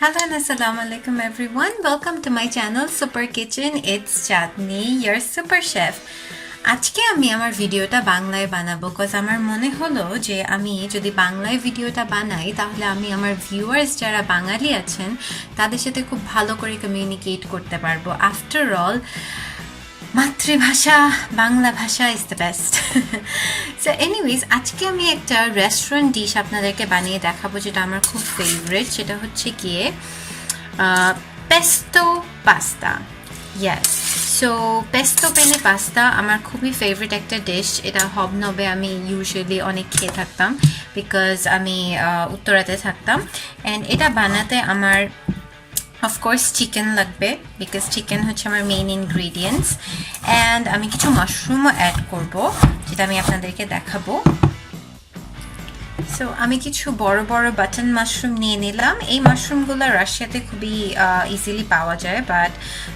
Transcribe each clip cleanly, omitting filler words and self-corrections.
Hello and assalamu alaikum everyone. Welcome to my channel Super Kitchen. It's Chatni, your super chef. আজকে আমি আমার ভিডিওটা বাংলায় বানাবো কজ আমার মনে হলো যে আমি যদি বাংলায় ভিডিওটা বানাই তাহলে আমি আমার ভিউয়ার্স যারা বাঙালি আছেন তাদের সাথে খুব ভালো করে কমিউনিকেট করতে পারবো। আফটার অল মাতৃভাষা বাংলা ভাষা is the best. So anyways আজকে আমি একটা রেস্টুরেন্ট ডিশ আপনাদেরকে বানিয়ে দেখাবো যেটা আমার খুব ফেভারিট, সেটা হচ্ছে গিয়ে pesto pasta. Yes, so pesto পেনে পাস্তা আমার খুবই ফেভারিট একটা ডিশ। এটা হবনবে আমি ইউজুয়ালি অনেক খেয়ে থাকতাম বিকজ আমি উত্তরাতে থাকতাম। অ্যান্ড এটা বানাতে আমার অফকোর্স চিকেন লাগবে বিকজ চিকেন হচ্ছে আমার মেইন ইনগ্রিডিয়েন্টস। অ্যান্ড আমি কিছু মাশরুমও অ্যাড করব যেটা আমি আপনাদেরকে দেখাবো। সো আমি কিছু বড় বড় বাটন মাশরুম নিয়ে নিলাম। এই মাশরুমগুলো রাশিয়াতে খুবই ইজিলি পাওয়া যায়, বাট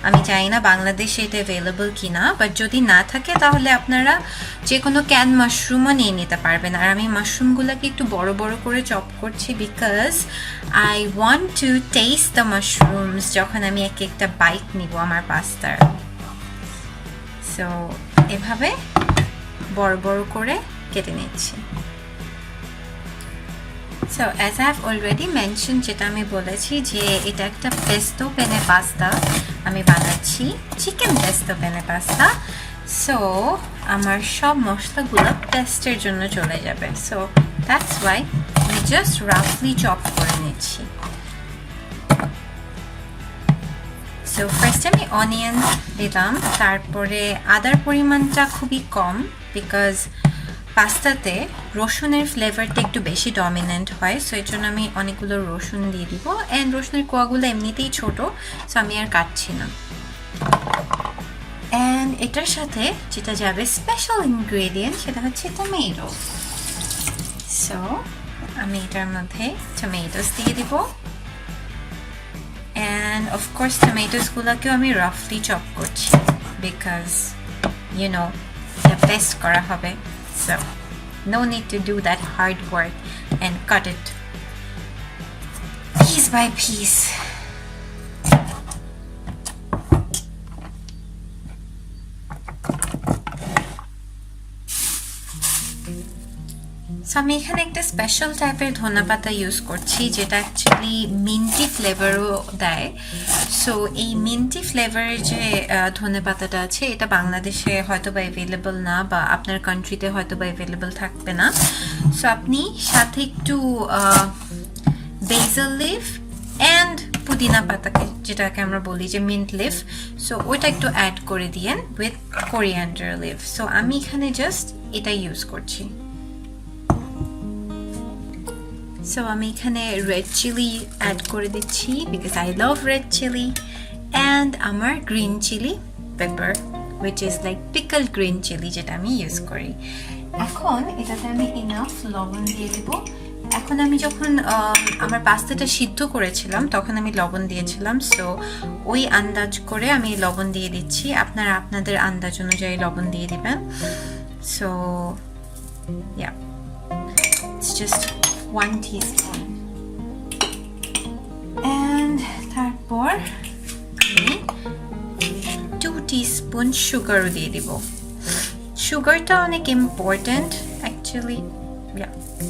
আমি জানি না বাংলাদেশে এটা অ্যাভেলেবল কিনা। বাট যদি না থাকে তাহলে আপনারা যে কোনো ক্যান মাশরুমও নিয়ে নিতে পারবেন। আর আমি মাশরুমগুলোকে একটু বড় বড় করে চপ করছি because I want to test the mushrooms যখন আমি একটা বাইট নিব আমার পাস্তার। সো এভাবে বড় বড় করে কেটে নিচ্ছি। So as I have already mentioned, যেটা আমি বলেছি যে এটা একটা পেস্তো পেনে পাস্তা আমি বানাচ্ছি, চিকেন পেস্তো পেনে পাস্তা। সো আমার সব মশলাগুলো পেস্টের জন্য চলে যাবে। সো দ্যাটস ওয়াই আমি জাস্ট রাফলি চপ করে নিচ্ছি। সো ফার্স্ট আমি অনিয়ন দিলাম, তারপরে আদার পরিমাণটা খুবই কম বিকজ পাস্তাতে রসুনের ফ্লেভারটা একটু বেশি ডমিনেন্ট হয়। সো এর জন্য আমি অনেকগুলো রসুন দিয়ে দিব। অ্যান্ড রসুনের কোয়াগুলো এমনিতেই ছোট, সো আমি আর কাটছি না। অ্যান্ড এটার সাথে যেটা যাবে স্পেশাল ইনগ্রেডিয়েন্ট সেটা হচ্ছে টমেটো। সো আমি এটার মধ্যে টমেটোস দিয়ে দিব। অ্যান্ড অফকোর্স টমেটোসগুলোকেও আমি রাফলি চপ করছি বিকজ এটা পেস্ট করা হবে। So, no need to do that hard work and cut it piece by piece. So আমি এখানে একটা স্পেশাল টাইপের ধনেপাতা ইউজ করছি যেটা অ্যাকচুয়ালি মিন্টি ফ্লেভারও দেয়। সো এই মিন্টি ফ্লেভারের যে ধনেপাতাটা আছে এটা বাংলাদেশে হয়তো বা অ্যাভেলেবল না, বা আপনার কান্ট্রিতে হয়তো বা অ্যাভেলেবল থাকবে না। সো আপনি সাথে একটু বেসিল লিফ অ্যান্ড পুদিনা পাতাকে যেটাকে আমরা বলি যে মিন্ট লিফ, সো ওইটা একটু অ্যাড করে দিয়েন উইথ কোরিয়ান্ডার লিফ। সো আমি এখানে জাস্ট এটা ইউজ করছি। সো আমি এখানে রেড চিলি অ্যাড করে দিচ্ছি because I love red chilli. And আমার green chilli pepper which is like pickle green chilli যেটা আমি ইউজ করি। এখন এটাতে আমি ইনাফ লবণ দিয়ে দেব। এখন আমি যখন আমার পাস্তাটা সিদ্ধ করেছিলাম তখন আমি লবণ দিয়েছিলাম, সো ওই আন্দাজ করে আমি লবণ দিয়ে দিচ্ছি। আপনারা আপনাদের আন্দাজ অনুযায়ী লবণ দিয়ে দিবেন। So yeah, it's just 1 teaspoon. And তারপর আমি 2 teaspoon সুগার দিয়ে দিব। সুগারটা অনেক ইম্পর্টেন্ট অ্যাকচুয়ালি,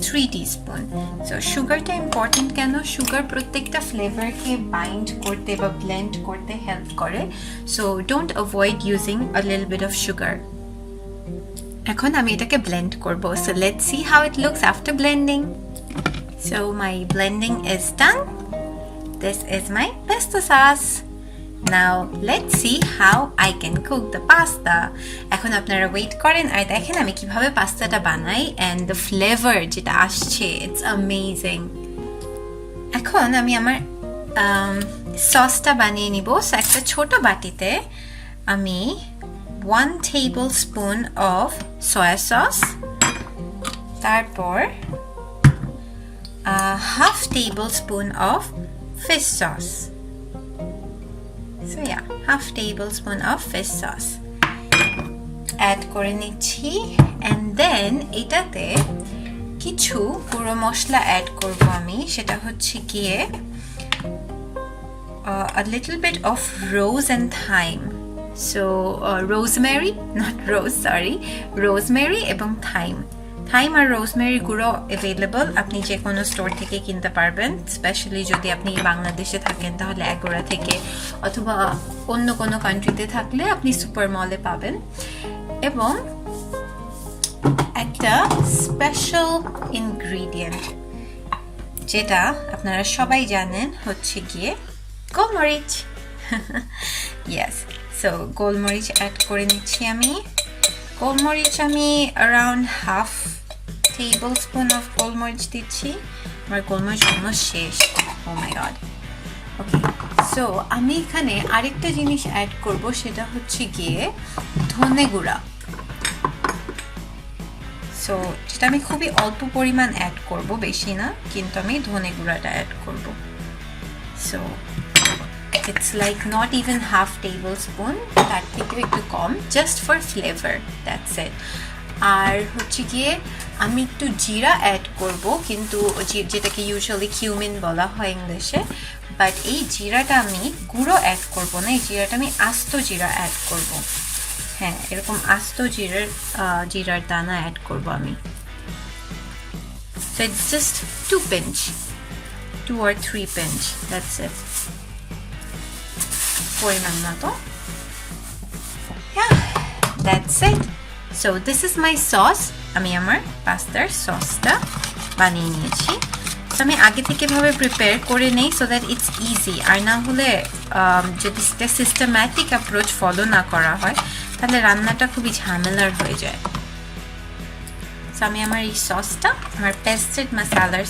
3 teaspoon. সো সুগারটা ইম্পর্টেন্ট কেন? সুগার প্রত্যেকটা ফ্লেভারকে বাইন্ড করতে বা ব্লেন্ড করতে হেল্প করে। So don't avoid using a little bit of sugar. এখন আমি এটাকে ব্লেন্ড করব। So let's see how it looks after blending. So my blending is done. This is my pesto sauce. Now let's see how I can cook the pasta. এখন আপনারা wait করেন আর দেখেন আমি কিভাবে পাস্তাটা বানাই and the flavor যেটা আসছে, it's amazing. এখন আমি আমার সসটা বানিয়ে নিব। সো একটা ছোট বাটিতে আমি 1 tablespoon of soya sauce, তারপর half tablespoon of fish sauce. So yeah, half tablespoon of fish sauce add করে নিচ্ছি। and then এটাতে কিছু গুঁড়ো মশলা অ্যাড করব আমি, সেটা হচ্ছে গিয়ে a little bit of rose and thyme. So rosemary, not rose, sorry, rosemary এবং thyme. Thyme আর rosemary গুঁড়ো available, আপনি যে কোনো স্টোর থেকে কিনতে পারবেন, স্পেশালি যদি আপনি বাংলাদেশে থাকেন তাহলে এগোরা থেকে, অথবা অন্য কোনো কান্ট্রিতে থাকলে আপনি সুপার মলে পাবেন। এবং একটা স্পেশাল ইনগ্রিডিয়েন্ট যেটা আপনারা সবাই জানেন হচ্ছে গিয়ে গোলমরিচ। ইয়েস, সো গোলমরিচ অ্যাড করে নিচ্ছি আমি। গোলমরিচ আমি around half table spoon of গোলমরিচ দিচ্ছি। আমার গোলমরিচ অলমোস্ট শেষ। ও মাই গড। ওকে, সো আমি এখানে আরেকটা জিনিস অ্যাড করব, সেটা হচ্ছে গিয়ে ধনে গুঁড়া। সো যেটা আমি খুবই অল্প পরিমাণ অ্যাড করব, বেশি না, কিন্তু আমি ধনে গুঁড়াটা অ্যাড করব। So it's like not even half tablespoon, তার থেকেও একটু কম, just for flavour, that's it. আর হচ্ছে গিয়ে আমি একটু জিরা অ্যাড করব, কিন্তু যেটাকে ইউজুয়ালি কিউমিন বলা হয় ইংলিশে, বাট এই জিরাটা আমি গুঁড়ো অ্যাড করব না, এই জিরাটা আমি আস্ত জিরা অ্যাড করব। হ্যাঁ, এরকম আস্ত জিরার দানা অ্যাড করব আমি। So it's just 2 pinch, 2 or 3 pinch, that's it. পরিমাণ মতো। Yeah, that's it. So this is my sauce. আমি আমার পাস্তার সসটা বানিয়ে নিয়েছি। তো আমি আগে থেকে ভাবে প্রিপেয়ার করে নেই, সো দ্যাট ইটস ইজি। আর না হলে যদি সিস্টেম্যাটিক অ্যাপ্রোচ ফলো না করা হয় তাহলে রান্নাটা খুবই ঝামেলার হয়ে যায়। সো আমি আমার এই সসটা আমার পেস্টেড মশলার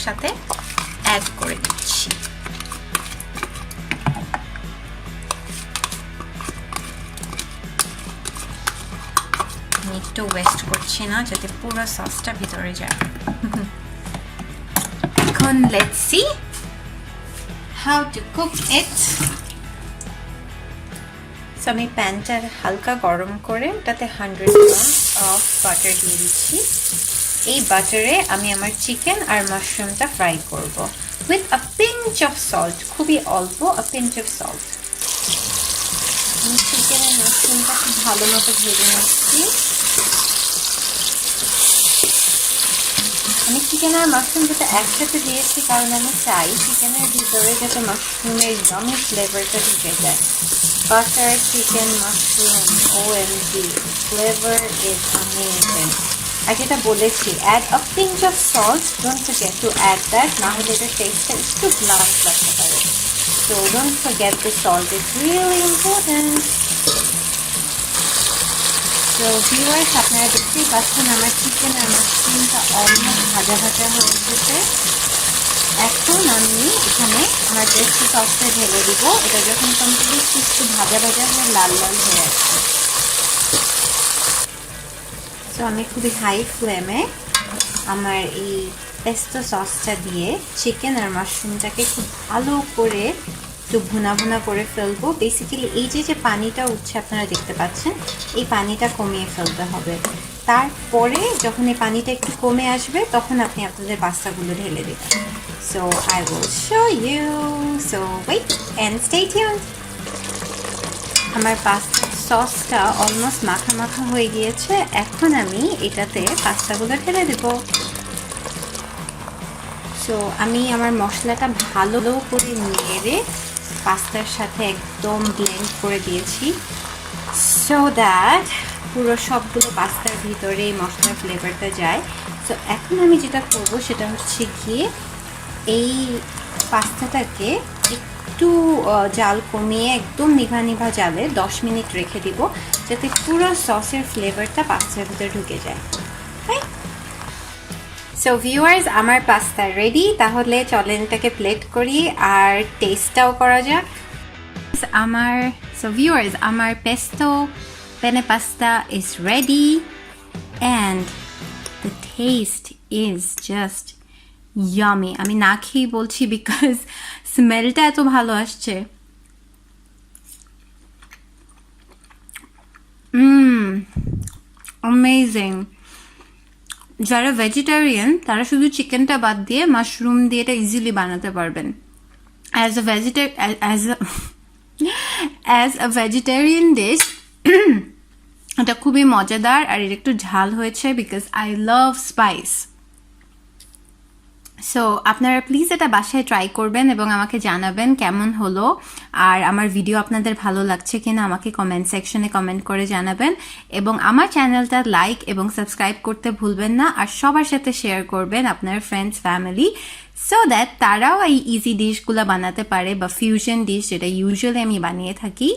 সাথে অ্যাড করে দিচ্ছি। একটু ওয়েস্ট করছি না, যাতে পুরো সসটা ভিতরে যায়। এখন let's see how to cook it. So আমি প্যানটা হালকা গরম করে তাতে 100 গ্রাম অফ বাটার দিয়ে দিচ্ছি। এই বাটারে আমি আমার চিকেন আর মাশরুমটা ফ্রাই করব with a pinch of salt, খুবই অল্প, আ পিঞ্চ অফ সল্ট। আমি চিকেন আর মাশরুমটা খুব ভালো মতো ভেজে নিচ্ছি। আমি চিকেন আর মাশরুম যেটা একসাথে দিয়েছি কারণ আমি চাই চিকেনের ভিতরে যাতে মাশরুমের ইয়ামি ফ্লেভারটা ঢুকে যায়। Butter, chicken, mushroom, OMG, flavour is amazing. আর যেটা বলেছি, add a pinch of salt, don't forget to add that, না হলে এটা টেস্টটা একটু ব্লান্ট লাগতে পারে। So don't forget the salt, it's really important. তো ভিউয়ার্স, আপনারা দেখতেই পাচ্ছেন আমার চিকেন আর মাশরুমটা অলমোস্ট ভাজা ভাজা হয়ে এসেছে। এখন আমি এখানে আমার পেস্টো সসটা ঢেলে দিব। এটা যখন কমপ্লিট একটু ভাজা ভাজা হয়ে লাল লাল হয়ে আসবে, তো আমি খুবই হাই ফ্লেমে আমার এই পেস্টো সসটা দিয়ে চিকেন আর মাশরুমটাকে খুব ভালো করে একটু ভুনা ভুনা করে ফেলবো। বেসিক্যালি এই যে পানিটা উঠছে আপনারা দেখতে পাচ্ছেন, এই পানিটা কমিয়ে ফেলতে হবে। তারপরে যখন এই পানিটা একটু কমে আসবে তখন আপনি আপনাদের পাস্তাগুলো ঢেলে দেবেন। So I will show you, so wait and stay tuned. আমার পাস্তার সসটা অলমোস্ট মাখা মাখা হয়ে গিয়েছে। এখন আমি এটাতে পাস্তাগুলো ঢেলে দেবো। সো আমি আমার মশলাটা ভালো করে নেড়ে পাস্তার সাথে একদম ব্লেন্ড করে দিয়েছি, সো দ্যাট পুরো সবগুলো পাস্তার ভিতরে মশলার ফ্লেভারটা যায়। সো এখন আমি যেটা করব সেটা হচ্ছে গিয়ে এই পাস্তাটাকে একটু জাল কমিয়ে একদম নিভা নিভা জালে 10 মিনিট রেখে দিব, যাতে পুরো সসের ফ্লেভারটা পাস্তার ভিতরে ঢুকে যায়। সো ভিউয়ার্স, আমার পাস্তা রেডি। তাহলে চলেন এটাকে প্লেট করি আর টেস্টটাও করা যাক। আমার pesto penne pasta is ready and the taste is just yummy. আমি না খেয়ে বলছি বিকজ স্মেলটা এত ভালো আসছে। অ্যামেজিং। যারা ভেজিটেরিয়ান তারা শুধু চিকেনটা বাদ দিয়ে মাশরুম দিয়ে এটা ইজিলি বানাতে পারবেন। as a as a vegetarian dish এটা খুবই মজাদার আর এর একটু ঝাল হয়েছে because I love spice so আপনারা প্লিজ এটা বাসায় ট্রাই করবেন এবং আমাকে জানাবেন কেমন হলো আর আমার ভিডিও আপনাদের ভালো লাগছে কিনা আমাকে কমেন্ট সেকশনে কমেন্ট করে জানাবেন এবং আমার চ্যানেলটা লাইক এবং সাবস্ক্রাইব করতে ভুলবেন না আর সবার সাথে শেয়ার করবেন আপনার ফ্রেন্ডস ফ্যামিলি সো দ্যাট তারাও এই ইজি ডিশগুলো বানাতে পারে বা ফিউশন ডিশ যেটা ইউজুয়ালি আমি বানিয়ে থাকি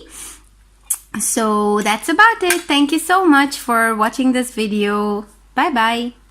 So that's about it. Thank you so much for watching this video. Bye bye.